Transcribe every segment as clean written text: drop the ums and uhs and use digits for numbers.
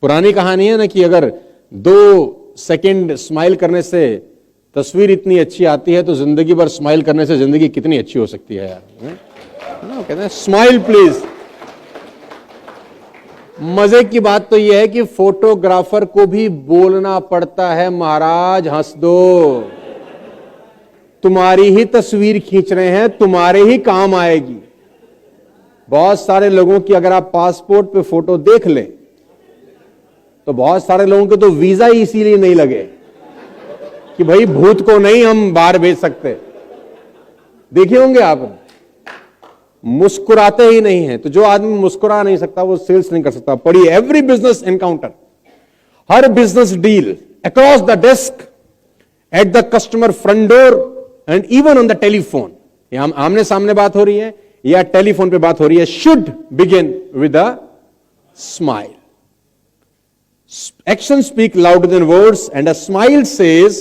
पुरानी कहानी है ना कि अगर 2 सेकंड स्माइल करने से तस्वीर इतनी अच्छी आती है तो जिंदगी भर स्माइल करने से जिंदगी कितनी अच्छी हो सकती है यार। कहते हैं स्माइल प्लीज। मजे की बात तो यह है कि फोटोग्राफर को भी बोलना पड़ता है, महाराज हंस दो, तुम्हारी ही तस्वीर खींच रहे हैं, तुम्हारे ही काम आएगी। बहुत सारे लोगों की अगर आप पासपोर्ट पे फोटो देख लें तो बहुत सारे लोगों के तो वीजा ही इसीलिए नहीं लगे कि भाई भूत को नहीं हम बाहर भेज सकते। देखे होंगे आप, मुस्कुराते ही नहीं है। तो जो आदमी मुस्कुरा नहीं सकता वो सेल्स नहीं कर सकता। पढ़िए, every business encounter, her business deal, across the desk, at the customer front door and even on the telephone, आमने सामने बात हो रही है या टेलीफोन पे बात हो रही है, should begin with a smile. Actions speak louder than words and a smile says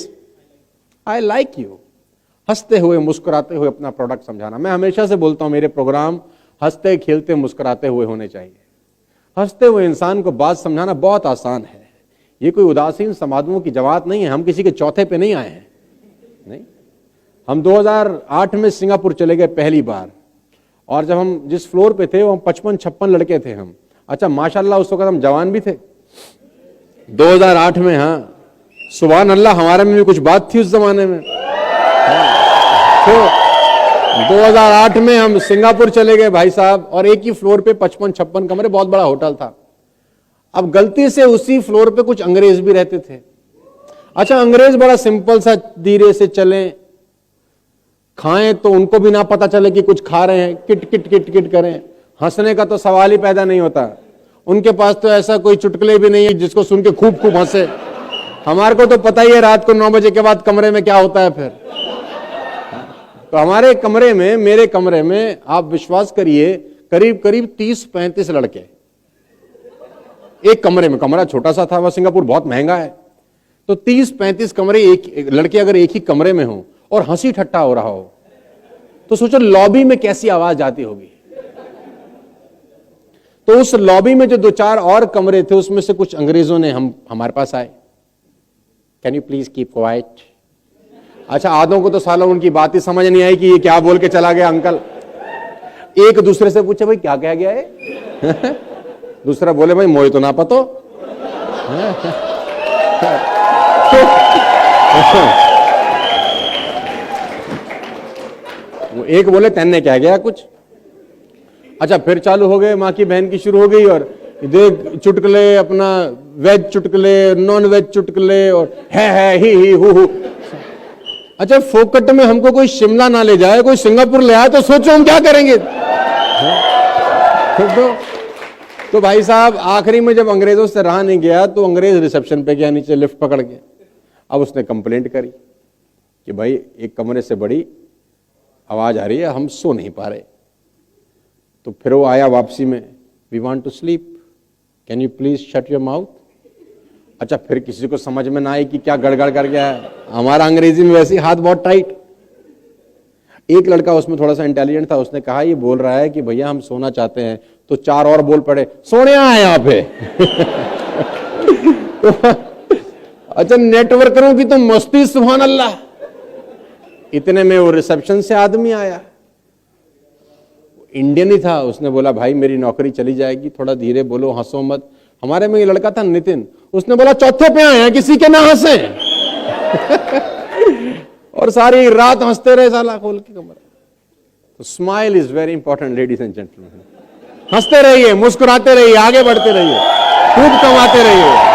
I like you। हंसते हुए मुस्कुराते हुए अपना प्रोडक्ट समझाना। मैं हमेशा से बोलता हूं मेरे प्रोग्राम हंसते खेलते मुस्कुराते हुए होने चाहिए। हंसते हुए इंसान को बात समझाना बहुत आसान है। ये कोई उदासीन समाधुओं की जमात नहीं है, हम किसी के चौथे पे नहीं आए हैं। नहीं, हम 2008 में सिंगापुर चले गए पहली बार, और जब हम जिस फ्लोर पे थे वो 55-56 लड़के थे हम। अच्छा माशाल्लाह उस वक्त हम जवान भी थे 2008 में। हाँ सुभान अल्लाह, हमारे में भी कुछ बात थी उस जमाने में। तो 2008 में हम सिंगापुर चले गए भाई साहब, और एक ही फ्लोर पे 55-56 कमरे, बहुत बड़ा होटल था। अब गलती से उसी फ्लोर पे कुछ अंग्रेज भी रहते थे। अच्छा अंग्रेज बड़ा सिंपल सा, धीरे से चलें, खाएं तो उनको भी ना पता चले कि कुछ खा रहे हैं, किट किट किट किट करें, हंसने का तो सवाल ही पैदा नहीं होता। उनके पास तो ऐसा कोई चुटकुले भी नहीं है जिसको सुन के खूब खूब हंसे। हमारे को तो पता ही है रात को 9 बजे के बाद कमरे में क्या होता है फिर। तो हमारे कमरे में, मेरे कमरे में, आप विश्वास करिए करीब करीब 30-35 लड़के एक कमरे में। कमरा छोटा सा था, वह सिंगापुर बहुत महंगा है, तो 30-35 कमरे, एक लड़के अगर एक ही कमरे में हो और हंसी ठट्टा हो रहा हो तो सोचो लॉबी में कैसी आवाज आती होगी। तो उस लॉबी में जो 2-4 और कमरे थे उसमें से कुछ अंग्रेजों ने हमारे पास आए, can you please keep quiet. अच्छा आधों को तो सालों उनकी बात ही समझ नहीं आई कि ये क्या बोल के चला गया अंकल। एक दूसरे से पूछे भाई क्या कह गया है दूसरा बोले भाई मोए तो ना पतो वो एक बोले तैने क्या गया कुछ। अच्छा फिर चालू हो गए, माँ की बहन की शुरू हो गई, और देख चुटकुले, अपना वेज चुटकुले, नॉन वेज चुटकुले, और है ही हु। अच्छा फोकट में हमको कोई शिमला ना ले जाए, कोई सिंगापुर ले आए तो सोचो हम क्या करेंगे। तो भाई साहब आखिरी में जब अंग्रेजों से रहा नहीं गया तो अंग्रेज रिसेप्शन पे गया नीचे लिफ्ट पकड़ के। अब उसने कंप्लेंट करी कि भाई एक कमरे से बड़ी आवाज आ रही है, हम सो नहीं पा रहे। तो फिर वो आया वापसी में, we want to sleep, can you please shut your mouth. अच्छा फिर किसी को समझ में ना आई कि क्या गड़गड़ कर गया है। हमारा अंग्रेजी में वैसे ही हाथ बहुत टाइट। एक लड़का उसमें थोड़ा सा इंटेलिजेंट था, उसने कहा ये बोल रहा है कि भैया हम सोना चाहते हैं, तो 4 और बोल पड़े सोने आए यहाँ पे अच्छा नेटवर्करों की तो मस्ती सुभान अल्लाह। इतने में वो रिसेप्शन से आदमी आया, इंडियन ही था। उसने बोला भाई मेरी नौकरी चली जाएगी, थोड़ा धीरे बोलो, हंसो मत। हमारे में ये लड़का था नितिन, उसने बोला चौथे पे आए हैं, किसी के ना हंसे और सारी रात हंसते रहे साला खोल के कमरा। तो smile is very important ladies and gentleman. हंसते रहिए, मुस्कुराते रहिए, आगे बढ़ते रहिए, खूब कमाते रहिए।